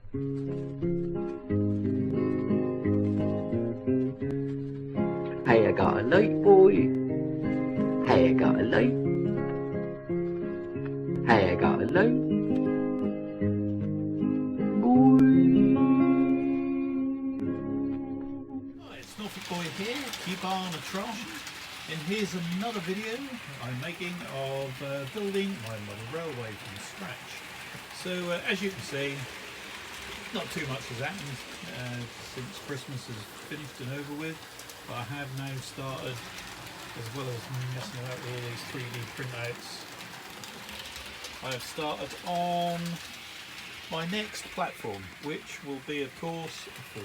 Hè gọi lấy ôi, hè gọi lấy, hè gọi lấy ôi. Hi, it's Norfolk Boy here, keep on a trot, and here's another video I'm making of building my model railway from scratch. So as you can see, not too much has happened since Christmas is finished and over with, but I have now started, as well as messing about with all these 3D printouts, I have started on my next platform, which will be of course for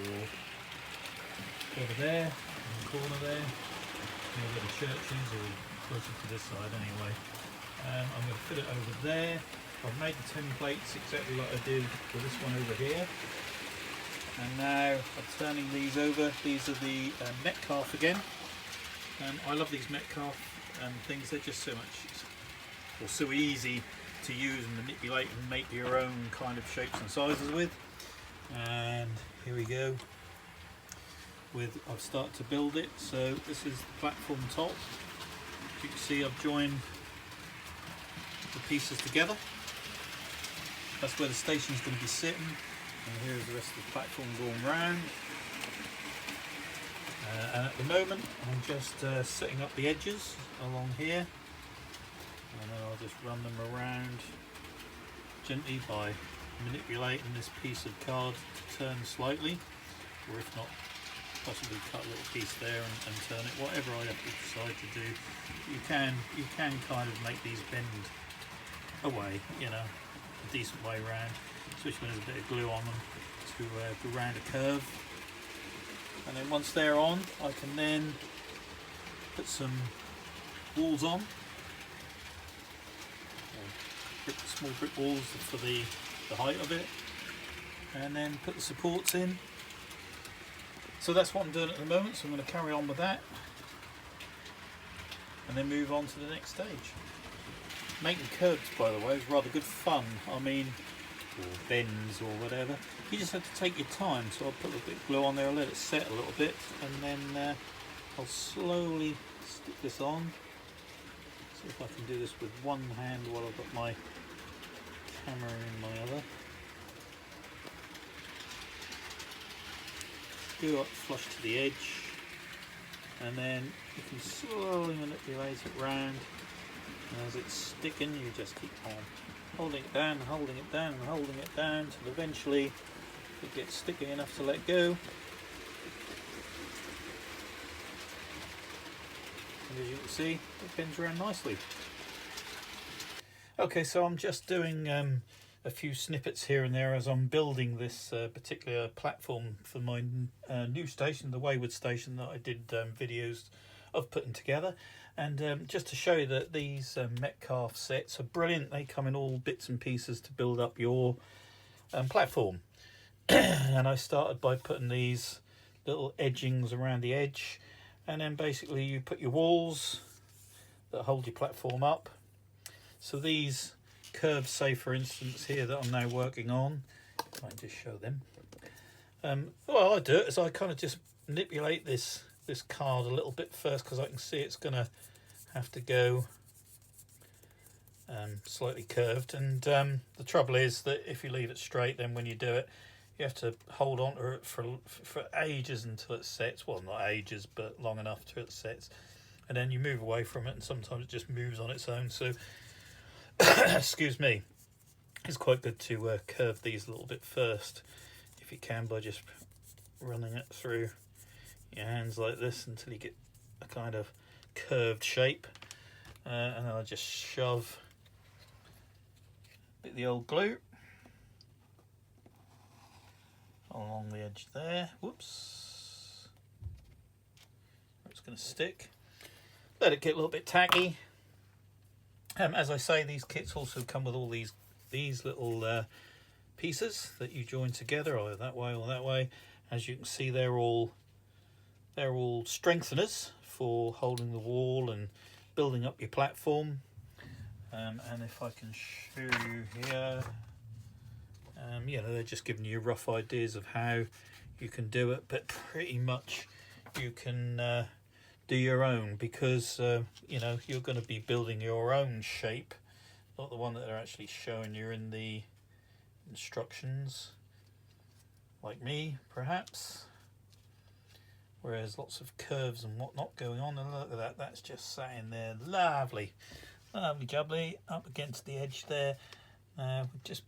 over there, in the corner there, near where the church is, or closer to this side anyway. I'm going to fit it over there. I've made the templates exactly like I did for this one over here. And now I'm turning these over. These are the Metcalfe again. I love these Metcalfe things. They're just so much, or so easy to use and manipulate and make your own kind of shapes and sizes with. And here we go. I've started to build it. So this is the platform top. As you can see, I've joined the pieces together. That's where the station is going to be sitting, and here's the rest of the platform going round. And at the moment I'm just setting up the edges along here, and then I'll just run them around gently by manipulating this piece of card to turn slightly, or if not, possibly cut a little piece there and turn it, whatever I have to decide to do. You can kind of make these bend away, you know, a decent way around, especially when there's a bit of glue on them, to go round a curve. And then once they're on, I can then put some walls on, small brick walls for the height of it, and then put the supports in. So that's what I'm doing at the moment, so I'm going to carry on with that and then move on to the next stage. Making curves, by the way, is rather good fun. I mean, or bends or whatever. You just have to take your time. So I'll put a bit of glue on there, I'll let it set a little bit, and then I'll slowly stick this on. See if I can do this with one hand while I've got my camera in my other. Go up flush to the edge, and then you can slowly manipulate it round, and as it's sticking you just keep on holding it down, holding it down, and holding it down until eventually it gets sticky enough to let go. And as you can see, it bends around nicely. Okay, so I'm just doing a few snippets here and there as I'm building this particular platform for my new station, the Wayward station that I did videos of putting together. And just to show you that these Metcalfe sets are brilliant. They come in all bits and pieces to build up your platform. And I started by putting these little edgings around the edge, and then basically you put your walls that hold your platform up. So these curves, say for instance here that I'm now working on, I can just show them. Well, I do it is I kind of just manipulate this card a little bit first, because I can see it's going to have to go slightly curved. And the trouble is that if you leave it straight, then when you do it, you have to hold on to it for ages until it sets. Well, not ages, but long enough till it sets. And then you move away from it, and sometimes it just moves on its own. So excuse me, it's quite good to curve these a little bit first, if you can, by just running it through your hands like this until you get a kind of curved shape, and then I'll just shove a bit of the old glue along the edge there. Whoops, it's going to stick. Let it get a little bit tacky. As I say, these kits also come with all these little pieces that you join together, either that way or that way. As you can see, they're all strengtheners for holding the wall and building up your platform. And if I can show you here, You know, they're just giving you rough ideas of how you can do it, but pretty much you can do your own, because you know, you're going to be building your own shape, not the one that they're actually showing you in the instructions, like me perhaps, whereas lots of curves and whatnot going on. And look at that, that's just sat in there, lovely jubbly, up against the edge there. Just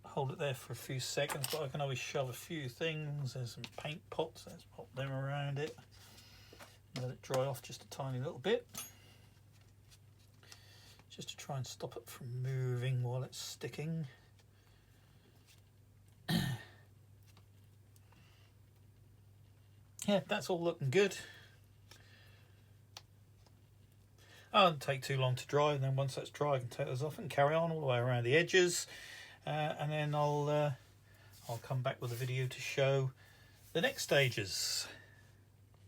hold it there for a few seconds, but I can always shove a few things. There's some paint pots, let's pop them around it, let it dry off just a tiny little bit, just to try and stop it from moving while it's sticking. Yeah, that's all looking good. Oh, it doesn't take too long to dry, and then once that's dry I can take those off and carry on all the way around the edges, and then I'll come back with a video to show the next stages.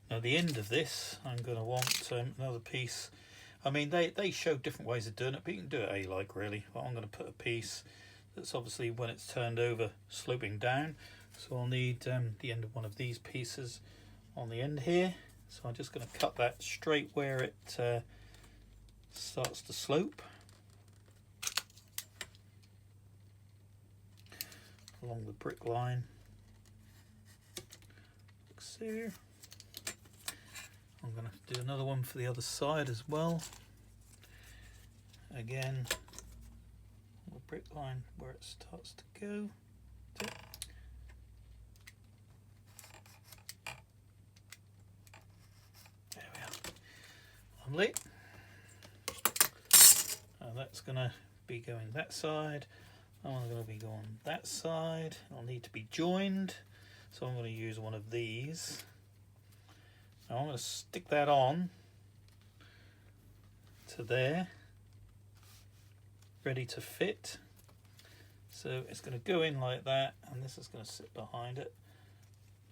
Now, at the end of this, I'm going to want another piece. I mean, they show different ways of doing it, but you can do it A-like really. But I'm going to put a piece that's obviously, when it's turned over, sloping down. So I'll need the end of one of these pieces on the end here. So I'm just going to cut that straight where it starts to slope along the brick line, like so. I'm going to do another one for the other side as well. Again, the brick line where it starts to go. There we are. Lovely. And that's going to be going that side. I'm going to be going that side. I'll need to be joined, so I'm going to use one of these. Now I'm going to stick that on to there, ready to fit. So it's going to go in like that, and this is going to sit behind it.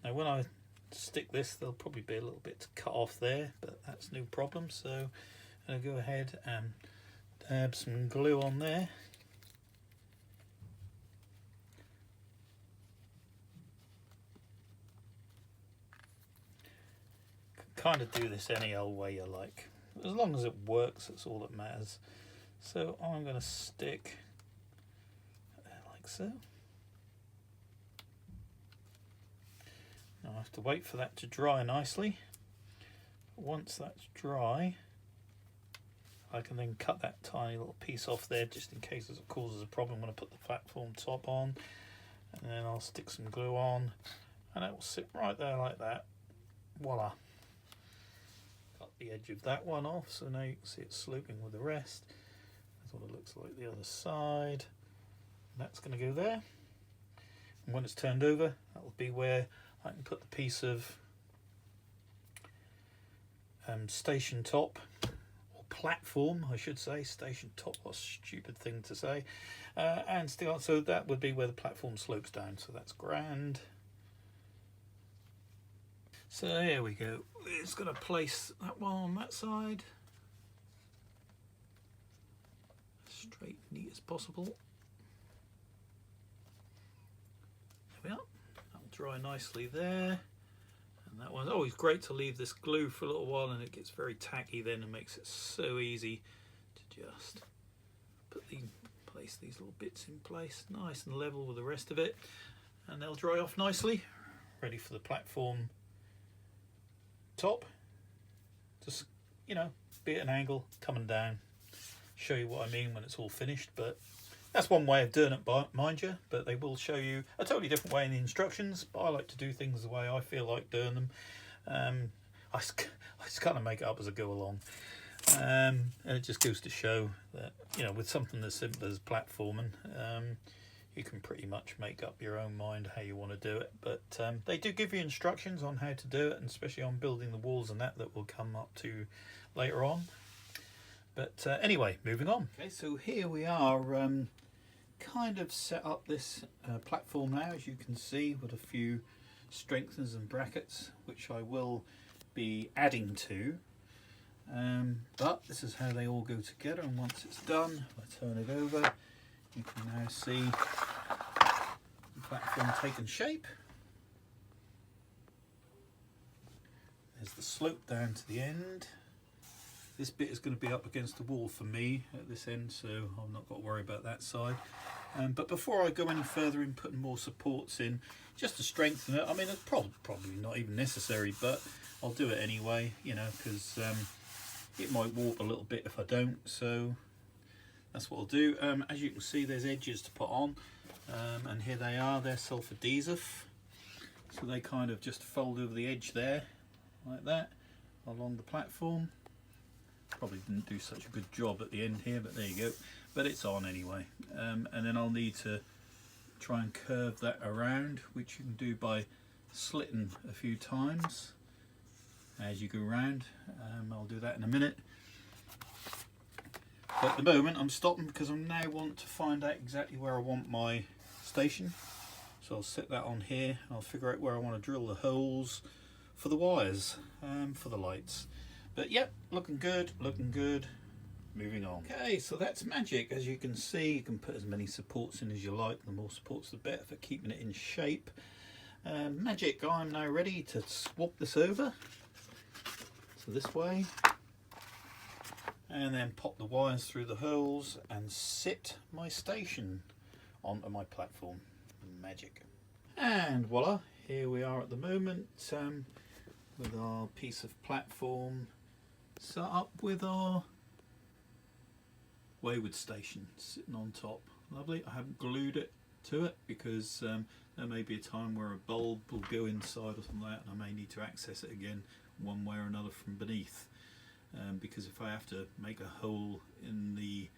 Now when I stick this, there'll probably be a little bit to cut off there, but that's no problem. So I'm going to go ahead and dab some glue on there. Kind of do this any old way you like, as long as it works, that's all that matters. So I'm going to stick like so. Now I have to wait for that to dry nicely. Once that's dry, I can then cut that tiny little piece off there, just in case it causes a problem when I put the platform top on. And then I'll stick some glue on, and it will sit right there like that. Voila. The edge of that one off, so now you can see it sloping with the rest. That's what it looks like the other side. That's going to go there, and when it's turned over, that will be where I can put the piece of station top, or platform I should say. Station top, what a stupid thing to say. And still, so that would be where the platform slopes down, so that's grand. So here we go. It's going to place that one on that side, straight and neat as possible. There we are. That'll dry nicely there. And that one's always great to leave this glue for a little while, and it gets very tacky then and makes it so easy to just place these little bits in place, nice and level with the rest of it, and they'll dry off nicely, ready for the platform top. Just, you know, be at an angle coming down, show you what I mean when it's all finished. But that's one way of doing it, mind you, but they will show you a totally different way in the instructions. But I like to do things the way I feel like doing them. I just kind of make it up as I go along, and it just goes to show that, you know, with something as simple as platforming, you can pretty much make up your own mind how you want to do it. But they do give you instructions on how to do it, and especially on building the walls and that we'll come up to later on. But anyway, moving on. Okay, so here we are, kind of set up this platform now, as you can see, with a few strengtheners and brackets, which I will be adding to. But this is how they all go together, and once it's done, if I turn it over, you can now see platform taken shape. There's the slope down to the end. This bit is going to be up against the wall for me at this end, so I've not got to worry about that side. But before I go any further in putting more supports in, just to strengthen it, I mean, it's probably not even necessary, but I'll do it anyway, you know, because it might warp a little bit if I don't, so that's what I'll do. As you can see, there's edges to put on, and here they are. They're sulfur adhesive, so they kind of just fold over the edge there, like that, along the platform. Probably didn't do such a good job at the end here, but there you go. But it's on anyway. And then I'll need to try and curve that around, which you can do by slitting a few times as you go around. I'll do that in a minute. But at the moment I'm stopping because I now want to find out exactly where I want my station. So I'll set that on here. I'll figure out where I want to drill the holes for the wires, for the lights. But yep, looking good, looking good. Moving on. Okay, so that's magic. As you can see, you can put as many supports in as you like. The more supports the better for keeping it in shape. Magic. I'm now ready to swap this over. So this way. And then pop the wires through the holes and sit my station onto my platform. Magic. And voila, here we are at the moment with our piece of platform set up with our wayward station sitting on top. Lovely. I haven't glued it to it because there may be a time where a bulb will go inside or something like that, and I may need to access it again one way or another from beneath, because if I have to make a hole in the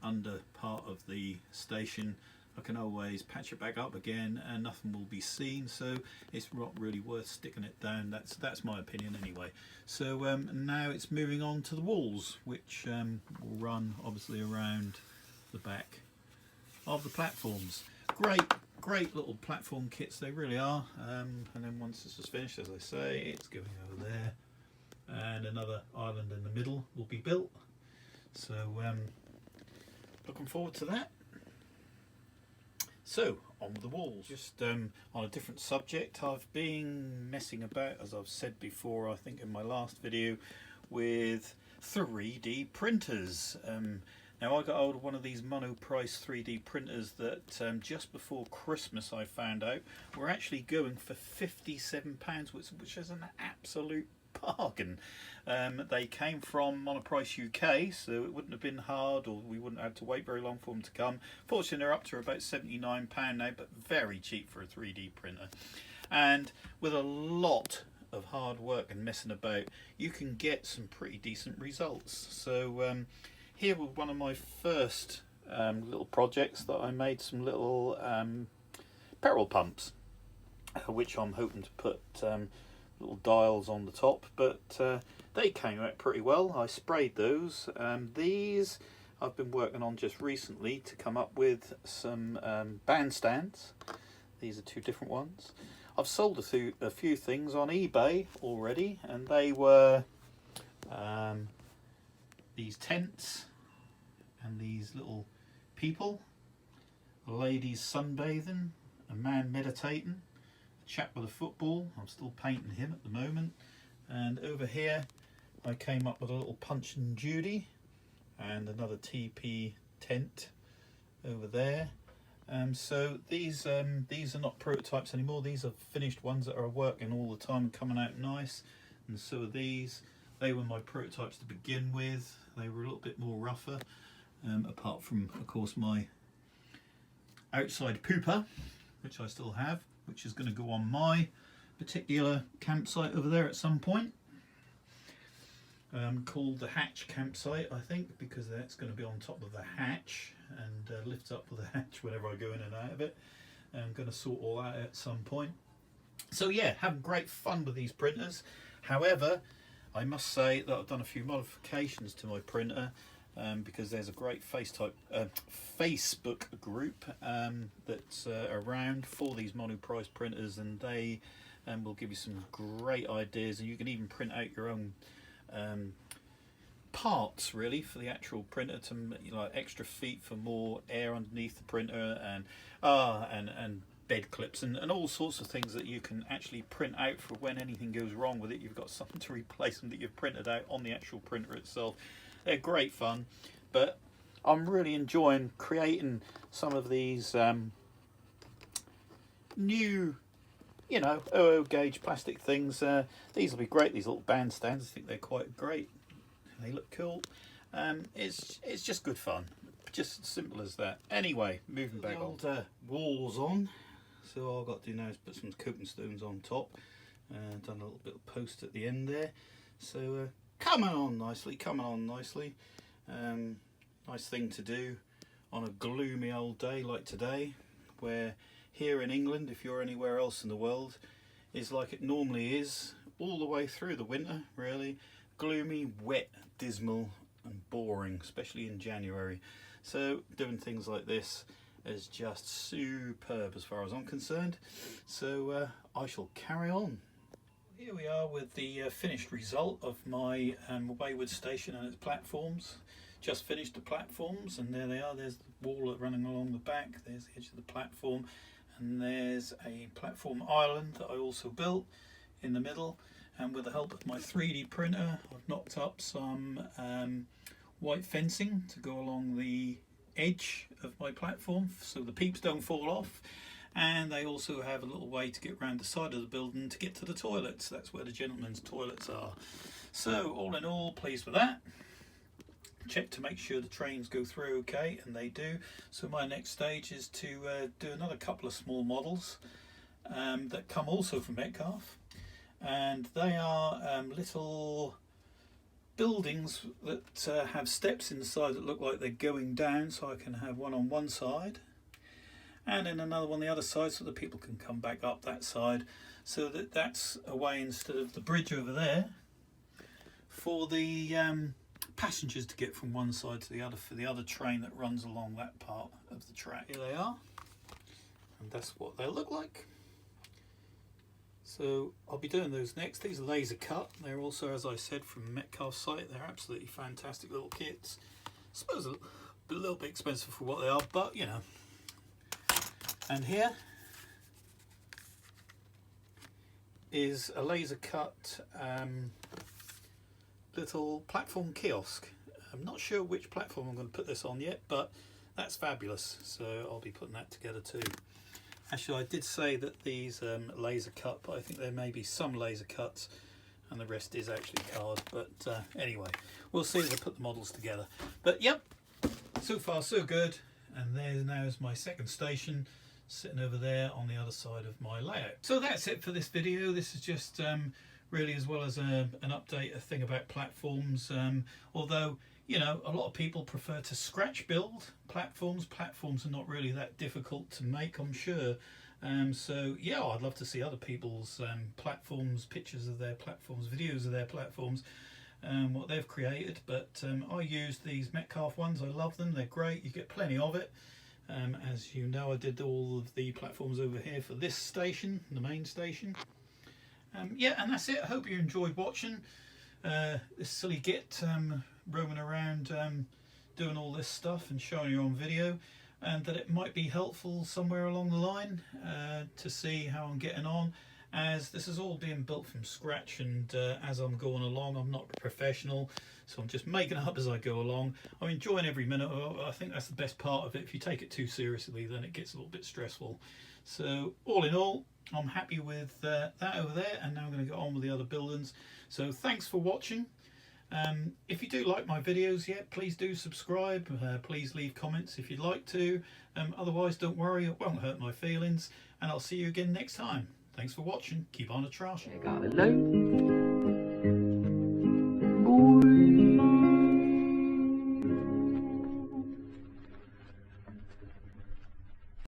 under part of the station, I can always patch it back up again and nothing will be seen, so it's not really worth sticking it down. That's my opinion anyway. So now it's moving on to the walls, which will run obviously around the back of the platforms. Great little platform kits, they really are. And then once this is finished, as I say, it's going over there and another island in the middle will be built. So looking forward to that. So, on with the walls. Just on a different subject, I've been messing about, as I've said before, I think in my last video, with 3D printers. Now I got hold of one of these Monoprice 3D printers that just before Christmas I found out were actually going for £57, which is an absolute bargain. They came from Monoprice UK, so it wouldn't have been hard, or we wouldn't have to wait very long for them to come. Fortunately, they're up to about £79 now, but very cheap for a 3D printer. And with a lot of hard work and messing about, you can get some pretty decent results. So here was one of my first little projects that I made, some little petrol pumps, which I'm hoping to put little dials on the top, but they came out pretty well. I sprayed those. These I've been working on just recently to come up with some bandstands. These are two different ones. I've sold a few things on eBay already, and they were these tents and these little people, a lady's sunbathing, a man meditating, chap with a football. I'm still painting him at the moment. And over here I came up with a little Punch and Judy and another TP tent over there. So these are not prototypes anymore. These are finished ones that are working all the time, coming out nice. And so are these. They were my prototypes to begin with. They were a little bit more rougher, apart from of course my outside pooper, which I still have, which is going to go on my particular campsite over there at some point, called the Hatch campsite, I think, because that's going to be on top of the hatch and lift up with the hatch whenever I go in and out of it. I'm going to sort all that out at some point. So yeah, having great fun with these printers. However, I must say that I've done a few modifications to my printer, because there's a great Facebook group that's around for these Monoprice printers, and they will give you some great ideas, and you can even print out your own parts really for the actual printer, to like extra feet for more air underneath the printer, and bed clips and all sorts of things that you can actually print out for when anything goes wrong with it. You've got something to replace them that you've printed out on the actual printer itself. They're great fun, but I'm really enjoying creating some of these new, you know, 00 gauge plastic things. These will be great, these little bandstands. I think they're quite great. They look cool. It's just good fun, just simple as that. Anyway, moving back on. Walls on, so all I've got to do now is put some coping stones on top. Done a little bit of post at the end there, so coming on nicely, coming on nicely. Nice thing to do on a gloomy old day like today, where here in England, if you're anywhere else in the world, is like it normally is all the way through the winter, really. Gloomy, wet, dismal and boring, especially in January. So doing things like this is just superb as far as I'm concerned. So I shall carry on. Here we are with the finished result of my Wayward station and its platforms. Just finished the platforms, and there they are. There's the wall running along the back, there's the edge of the platform, and there's a platform island that I also built in the middle. And with the help of my 3D printer, I've knocked up some white fencing to go along the edge of my platform so the peeps don't fall off. And they also have a little way to get around the side of the building to get to the toilets. That's where the gentlemen's toilets are. So all in all, pleased with that. Check to make sure the trains go through okay, and they do. So my next stage is to do another couple of small models that come also from Metcalfe, and they are little buildings that have steps inside that look like they're going down, so I can have one on one side and then another one on the other side so that people can come back up that side, so that that's a way instead of the bridge over there for the passengers to get from one side to the other for the other train that runs along that part of the track. Here they are, and that's what they look like. So I'll be doing those next. These are laser cut. They're also, as I said, from Metcalfe site. They're absolutely fantastic little kits. I suppose a little bit expensive for what they are, but you know. And here is a laser cut little platform kiosk. I'm not sure which platform I'm going to put this on yet, but that's fabulous. So I'll be putting that together too. Actually, I did say that these laser cut, but I think there may be some laser cuts and the rest is actually card. But anyway, we'll see as I put the models together. But yep, so far so good. And there now is my second station sitting over there on the other side of my layout. So that's it for this video. This is just really, as well as an update, a thing about platforms. Although, you know, a lot of people prefer to scratch build platforms. Platforms are not really that difficult to make, I'm sure. So yeah, I'd love to see other people's platforms, pictures of their platforms, videos of their platforms, what they've created. But I use these Metcalfe ones. I love them. They're great. You get plenty of it. As you know, I did all of the platforms over here for this station, the main station. Yeah, and that's it. I hope you enjoyed watching this silly git roaming around doing all this stuff and showing you on video, and that it might be helpful somewhere along the line to see how I'm getting on, as this is all being built from scratch, and as I'm going along. I'm not a professional, so I'm just making it up as I go along. I'm enjoying every minute. I think that's the best part of it. If you take it too seriously, then it gets a little bit stressful. So all in all, I'm happy with that over there, and now I'm going to get on with the other buildings. So thanks for watching. If you do like my videos, yeah, please do subscribe. Please leave comments if you'd like to. Otherwise, don't worry, it won't hurt my feelings, and I'll see you again next time. Thanks for watching. Keep on a trashing. Hello.